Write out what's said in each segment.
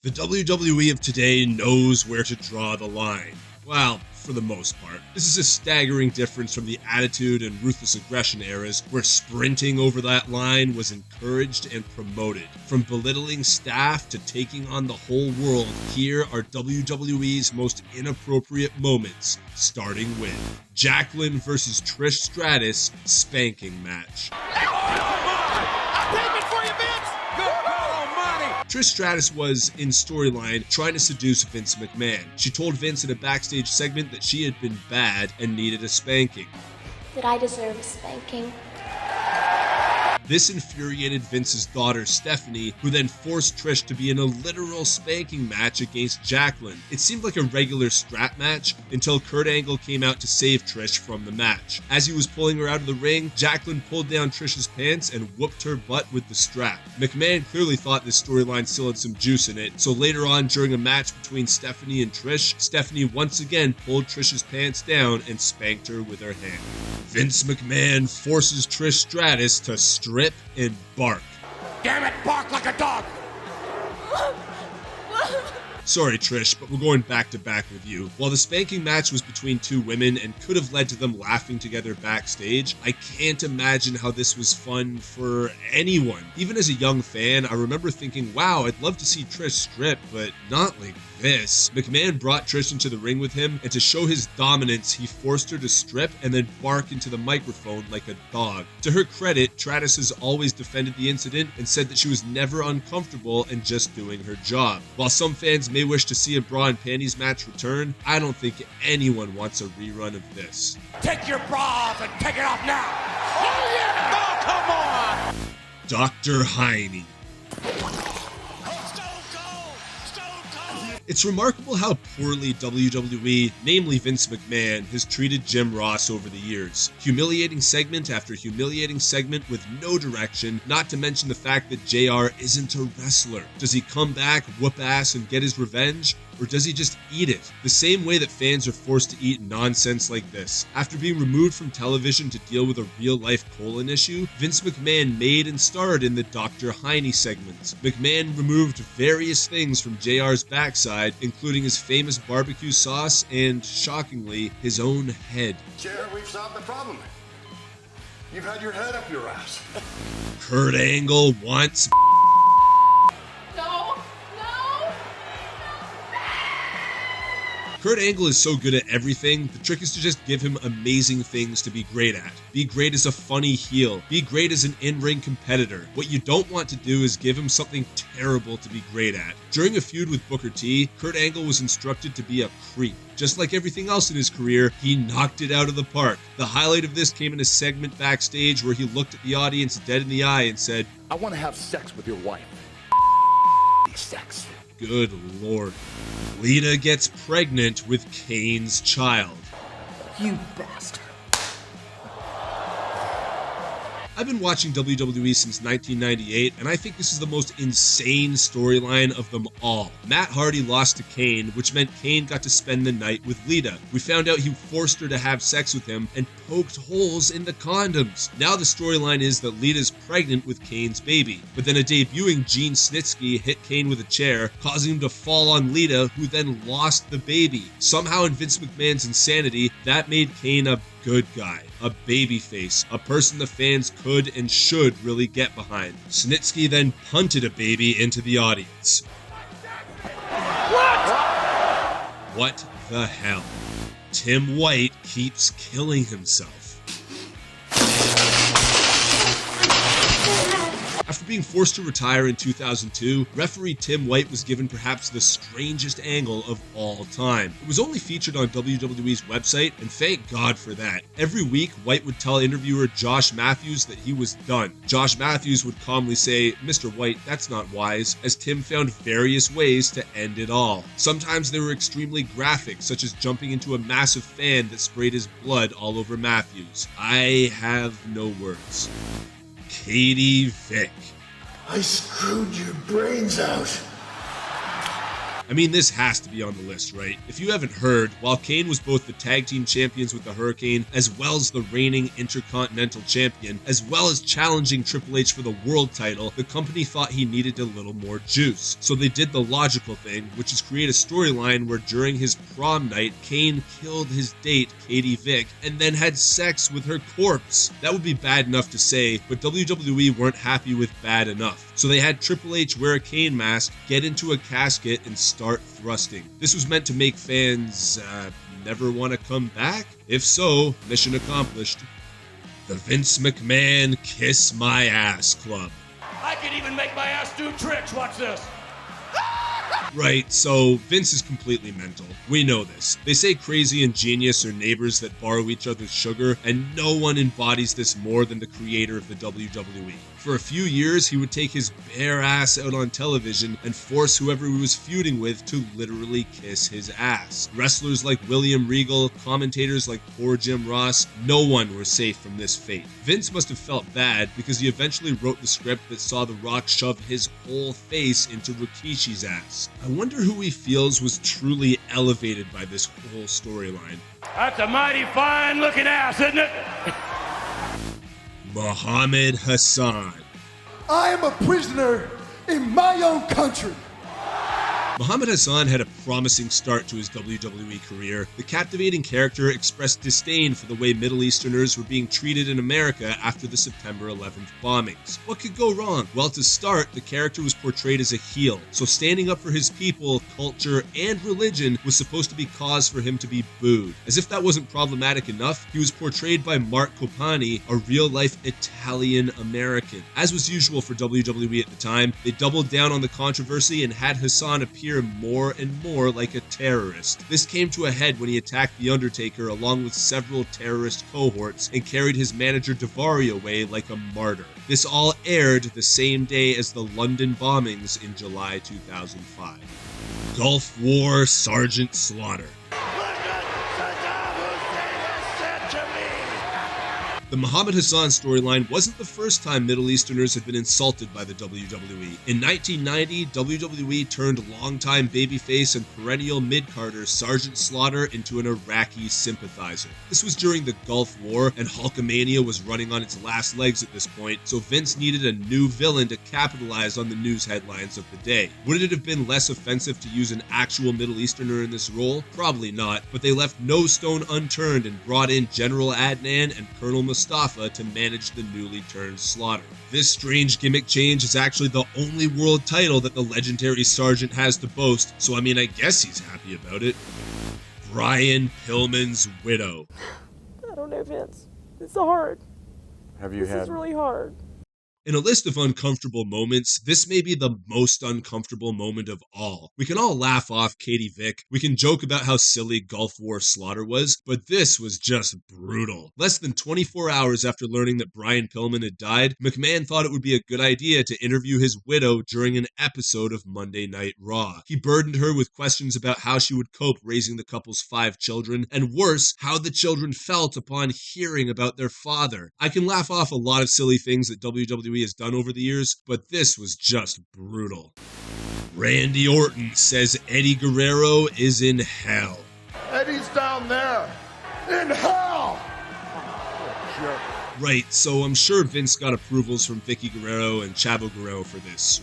The WWE of today knows where to draw the line. Well, for the most part. This is a staggering difference from the attitude and ruthless aggression eras where sprinting over that line was encouraged and promoted. From belittling staff to taking on the whole world, here are WWE's most inappropriate moments, starting with Jacqueline versus Trish Stratus spanking match. Trish Stratus was, in storyline, trying to seduce Vince McMahon. She told Vince in a backstage segment that she had been bad and needed a spanking. Did I deserve a spanking? This infuriated Vince's daughter, Stephanie, who then forced Trish to be in a literal spanking match against Jacqueline. It seemed like a regular strap match until Kurt Angle came out to save Trish from the match. As he was pulling her out of the ring, Jacqueline pulled down Trish's pants and whooped her butt with the strap. McMahon clearly thought this storyline still had some juice in it, so later on during a match between Stephanie and Trish, Stephanie once again pulled Trish's pants down and spanked her with her hand. Vince McMahon forces Trish Stratus to strip and bark. Damn it, bark like a dog! Sorry, Trish, but we're going back to back with you. While the spanking match was between two women and could have led to them laughing together backstage, I can't imagine how this was fun for anyone. Even as a young fan, I remember thinking, wow, I'd love to see Trish strip, but not like this. McMahon brought Trish into the ring with him, and to show his dominance, he forced her to strip and then bark into the microphone like a dog. To her credit, Stratus has always defended the incident and said that she was never uncomfortable and just doing her job. While some fans may wish to see a bra and panties match return, I don't think anyone wants a rerun of this. Take your bra off and take it off now! Oh yeah! Oh, come on! Dr. Heine. It's remarkable how poorly WWE, namely Vince McMahon, has treated Jim Ross over the years. Humiliating segment after humiliating segment with no direction, not to mention the fact that JR isn't a wrestler. Does he come back, whoop ass, and get his revenge? Or does he just eat it? The same way that fans are forced to eat nonsense like this. After being removed from television to deal with a real-life colon issue, Vince McMahon made and starred in the Dr. Heine segments. McMahon removed various things from JR's backside, including his famous barbecue sauce and, shockingly, his own head. Chair, we've solved the problem. You've had your head up your ass. Kurt Angle wants Kurt Angle is so good at everything, the trick is to just give him amazing things to be great at. Be great as a funny heel. Be great as an in-ring competitor. What you don't want to do is give him something terrible to be great at. During a feud with Booker T, Kurt Angle was instructed to be a creep. Just like everything else in his career, he knocked it out of the park. The highlight of this came in a segment backstage where he looked at the audience dead in the eye and said, I want to have sex with your wife. Sex. Good Lord. Lita gets pregnant with Kane's child. You bastard. I've been watching WWE since 1998, and I think this is the most insane storyline of them all. Matt Hardy lost to Kane, which meant Kane got to spend the night with Lita. We found out he forced her to have sex with him and poked holes in the condoms. Now the storyline is that Lita's pregnant with Kane's baby, but then a debuting Gene Snitsky hit Kane with a chair, causing him to fall on Lita, who then lost the baby. Somehow in Vince McMahon's insanity, that made Kane a good guy, a babyface, a person the fans could and should really get behind. Snitsky then punted a baby into the audience. What the hell? Tim White keeps killing himself. After being forced to retire in 2002, referee Tim White was given perhaps the strangest angle of all time. It was only featured on WWE's website, and thank God for that. Every week, White would tell interviewer Josh Matthews that he was done. Josh Matthews would calmly say, "Mr. White, that's not wise," as Tim found various ways to end it all. Sometimes they were extremely graphic, such as jumping into a massive fan that sprayed his blood all over Matthews. I have no words. Katie Vick. I screwed your brains out. I mean, this has to be on the list, right? If you haven't heard, while Kane was both the tag team champions with the Hurricane, as well as the reigning Intercontinental Champion, as well as challenging Triple H for the world title, the company thought he needed a little more juice. So they did the logical thing, which is create a storyline where during his prom night, Kane killed his date, Katie Vick, and then had sex with her corpse. That would be bad enough to say, but WWE weren't happy with bad enough. So they had Triple H wear a Kane mask, get into a casket, and start thrusting. This was meant to make fans, never want to come back? If so, mission accomplished. The Vince McMahon Kiss My Ass Club. I can even make my ass do tricks. Watch this. Right, so Vince is completely mental. We know this. They say crazy and genius are neighbors that borrow each other's sugar, and no one embodies this more than the creator of the WWE. For a few years, he would take his bare ass out on television and force whoever he was feuding with to literally kiss his ass. Wrestlers like William Regal, commentators like poor Jim Ross, no one were safe from this fate. Vince must have felt bad because he eventually wrote the script that saw The Rock shove his whole face into Rikishi's ass. I wonder who he feels was truly elevated by this whole storyline. That's a mighty fine looking ass, isn't it? Muhammad Hassan. I am a prisoner in my own country. Muhammad Hassan had a promising start to his WWE career. The captivating character expressed disdain for the way Middle Easterners were being treated in America after the September 11th bombings. What could go wrong? Well, to start, the character was portrayed as a heel, so standing up for his people, culture, and religion was supposed to be cause for him to be booed. As if that wasn't problematic enough, he was portrayed by Mark Copani, a real-life Italian-American. As was usual for WWE at the time, they doubled down on the controversy and had Hassan appear more and more like a terrorist. This came to a head when he attacked The Undertaker along with several terrorist cohorts and carried his manager Daivari away like a martyr. This all aired the same day as the London bombings in July 2005. Gulf War Sergeant Slaughter. The Muhammad Hassan storyline wasn't the first time Middle Easterners had been insulted by the WWE. In 1990, WWE turned longtime babyface and perennial mid-carder Sergeant Slaughter into an Iraqi sympathizer. This was during the Gulf War, and Hulkamania was running on its last legs at this point, so Vince needed a new villain to capitalize on the news headlines of the day. Would it have been less offensive to use an actual Middle Easterner in this role? Probably not, but they left no stone unturned and brought in General Adnan and Colonel Mustafa to manage the newly turned Slaughter. This strange gimmick change is actually the only world title that the legendary Sergeant has to boast, so I mean, I guess he's happy about it. Brian Pillman's widow. I don't know, Vince. It's hard. This is really hard. In a list of uncomfortable moments, this may be the most uncomfortable moment of all. We can all laugh off Katie Vick, we can joke about how silly Gulf War Slaughter was, but this was just brutal. Less than 24 hours after learning that Brian Pillman had died, McMahon thought it would be a good idea to interview his widow during an episode of Monday Night Raw. He burdened her with questions about how she would cope raising the couple's 5 children, and worse, how the children felt upon hearing about their father. I can laugh off a lot of silly things that WWE has done over the years, but this was just brutal. Randy Orton says Eddie Guerrero is in hell. Eddie's down there in hell. Right, so I'm sure Vince got approvals from Vicky Guerrero and Chavo Guerrero for this,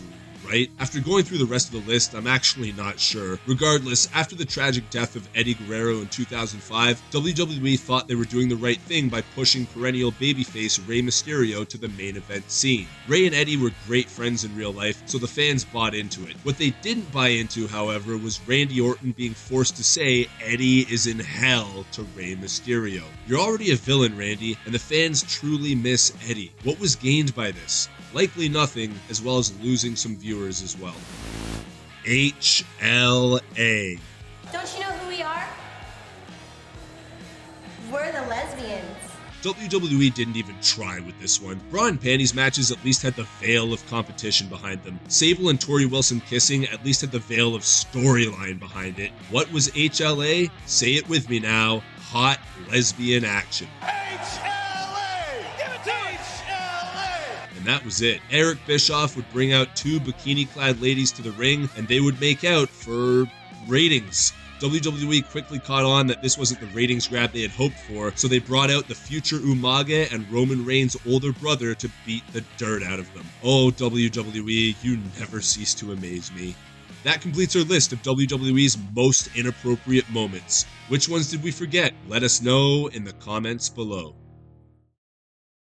right? After going through the rest of the list, I'm actually not sure. Regardless, after the tragic death of Eddie Guerrero in 2005, WWE thought they were doing the right thing by pushing perennial babyface Rey Mysterio to the main event scene. Rey and Eddie were great friends in real life, so the fans bought into it. What they didn't buy into, however, was Randy Orton being forced to say Eddie is in hell to Rey Mysterio. You're already a villain, Randy, and the fans truly miss Eddie. What was gained by this? Likely nothing, as well as losing some viewers as well. HLA. Don't you know who we are? We're the lesbians. WWE didn't even try with this one. Bra and panties matches at least had the veil of competition behind them. Sable and Tori Wilson kissing at least had the veil of storyline behind it. What was HLA? Say it with me now. Hot lesbian action. HLA! Give it to HLA! And And that was it. Eric Bischoff would bring out 2 bikini-clad ladies to the ring, and they would make out for ratings. WWE quickly caught on that this wasn't the ratings grab they had hoped for, so they brought out the future Umaga and Roman Reigns' older brother to beat the dirt out of them. Oh, WWE, you never cease to amaze me. That completes our list of WWE's most inappropriate moments. Which ones did we forget? Let us know in the comments below.